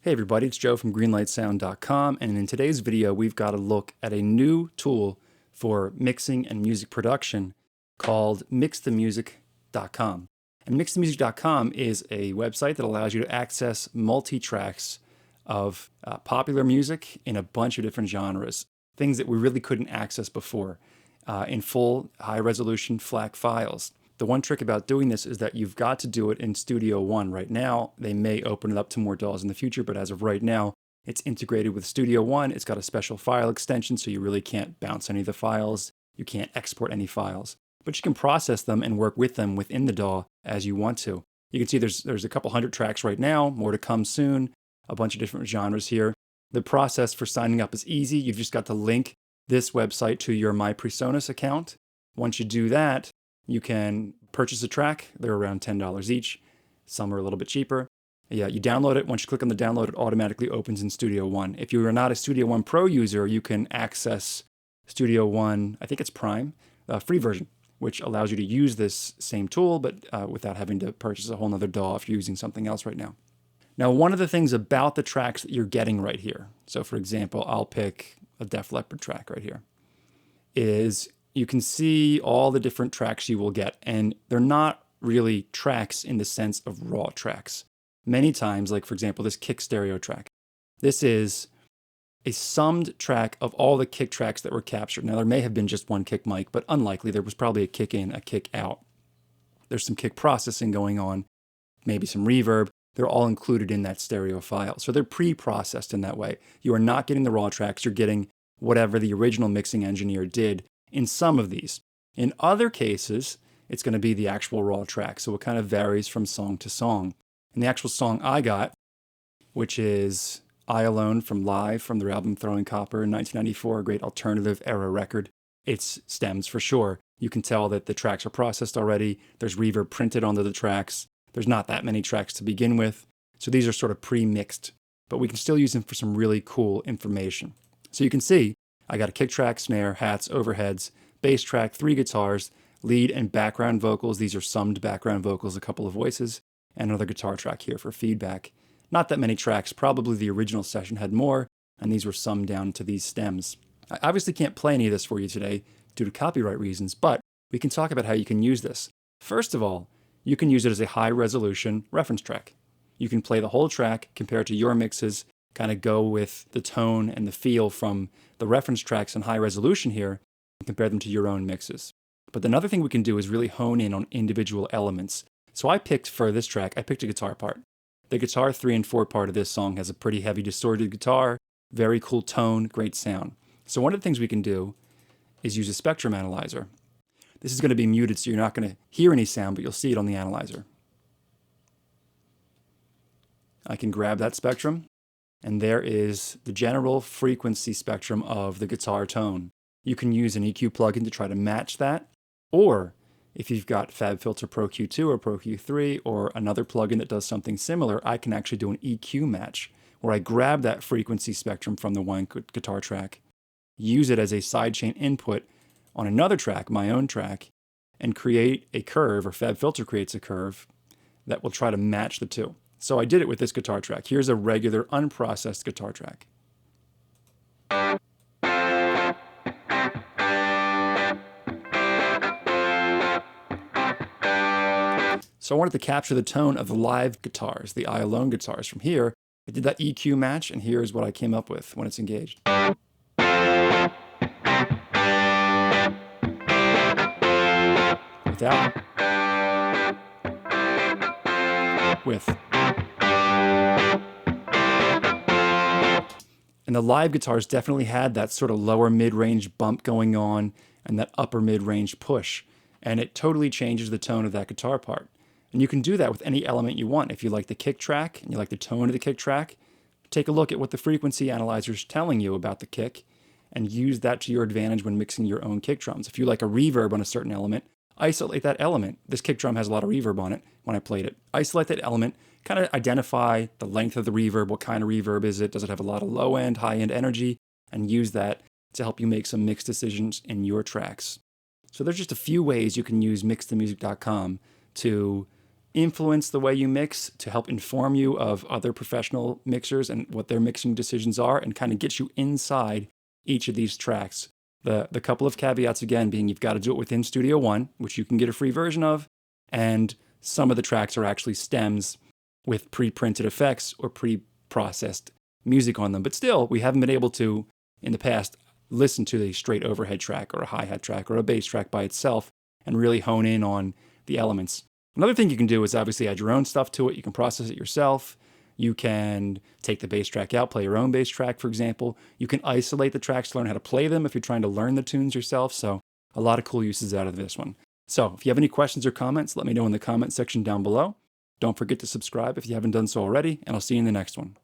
Hey everybody, it's Joe from greenlightsound.com, and in today's video we've got a look at a new tool for mixing and music production called mixthemusic.com. And mixthemusic.com is a website that allows you to access multi-tracks of popular music in a bunch of different genres, things that we really couldn't access before in full high-resolution FLAC files. The one trick about doing this is that you've got to do it in Studio One right now. They may open it up to more DAWs in the future, but as of right now, it's integrated with Studio One. It's got a special file extension, so you really can't bounce any of the files. You can't export any files, but you can process them and work with them within the DAW as you want to. You can see there's a couple hundred tracks right now, more to come soon, a bunch of different genres here. The process for signing up is easy. You've just got to link this website to your MyPreSonus account. Once you do that, you can purchase a track. They're around $10 each. Some are a little bit cheaper. Yeah, you download it. Once you click on the download, it automatically opens in Studio One. If you are not a Studio One Pro user, you can access Studio One, I think it's Prime, free version, which allows you to use this same tool, but without having to purchase a whole nother DAW if you're using something else right now. Now, one of the things about the tracks that you're getting right here, so for example, I'll pick a Def Leppard track right here, is you can see all the different tracks you will get, and they're not really tracks in the sense of raw tracks. Many times, like for example, this kick stereo track, this is a summed track of all the kick tracks that were captured. Now, there may have been just one kick mic, but unlikely. There was probably a kick in, a kick out. There's some kick processing going on, maybe some reverb. They're all included in that stereo file. So they're pre-processed in that way. You are not getting the raw tracks. You're getting whatever the original mixing engineer did in some of these. In other cases, it's going to be the actual raw track, so it kind of varies from song to song. And the actual song I got, which is I Alone from Live from their album Throwing Copper in 1994, a great alternative era record, it's stems for sure. You can tell that the tracks are processed already. There's reverb printed onto the tracks. There's not that many tracks to begin with, so these are sort of pre-mixed, but we can still use them for some really cool information. So you can see I got a kick track, snare, hats, overheads, bass track, 3 guitars, lead and background vocals. These are summed background vocals, a couple of voices, and another guitar track here for feedback. Not that many tracks. Probably the original session had more, and these were summed down to these stems. I obviously can't play any of this for you today due to copyright reasons, but we can talk about how you can use this. First of all, you can use it as a high-resolution reference track. You can play the whole track, compare it to your mixes, kind of go with the tone and the feel from the reference tracks in high resolution here and compare them to your own mixes. But another thing we can do is really hone in on individual elements. So I picked for this track, I picked a guitar part. The guitar 3 and 4 part of this song has a pretty heavy distorted guitar, very cool tone, great sound. So one of the things we can do is use a spectrum analyzer. This is going to be muted, so you're not going to hear any sound, but you'll see it on the analyzer. I can grab that spectrum, and there is the general frequency spectrum of the guitar tone. You can use an EQ plugin to try to match that, or if you've got FabFilter Pro Q2 or Pro Q3 or another plugin that does something similar, I can actually do an EQ match, where I grab that frequency spectrum from the one guitar track, use it as a sidechain input on another track, my own track, and create a curve, or FabFilter creates a curve, that will try to match the two. So I did it with this guitar track. Here's a regular unprocessed guitar track. So I wanted to capture the tone of the live guitars, the I Alone guitars from here. I did that EQ match, and here's what I came up with when it's engaged. Without. With. And the live guitars definitely had that sort of lower mid-range bump going on and that upper mid-range push. And it totally changes the tone of that guitar part. And you can do that with any element you want. If you like the kick track and you like the tone of the kick track, take a look at what the frequency analyzer is telling you about the kick and use that to your advantage when mixing your own kick drums. If you like a reverb on a certain element, isolate that element. This kick drum has a lot of reverb on it when I played it. Isolate that element, kind of identify the length of the reverb, what kind of reverb is it, does it have a lot of low-end, high-end energy, and use that to help you make some mix decisions in your tracks. So there's just a few ways you can use mixthemusic.com to influence the way you mix, to help inform you of other professional mixers and what their mixing decisions are, and kind of get you inside each of these tracks. The couple of caveats again being you've got to do it within Studio One, which you can get a free version of, and some of the tracks are actually stems with pre-printed effects or pre-processed music on them. But still, we haven't been able to, in the past, listen to a straight overhead track or a hi-hat track or a bass track by itself and really hone in on the elements. Another thing you can do is obviously add your own stuff to it. You can process it yourself. You can take the bass track out, play your own bass track, for example. You can isolate the tracks to learn how to play them if you're trying to learn the tunes yourself. So a lot of cool uses out of this one. So if you have any questions or comments, let me know in the comment section down below. Don't forget to subscribe if you haven't done so already, and I'll see you in the next one.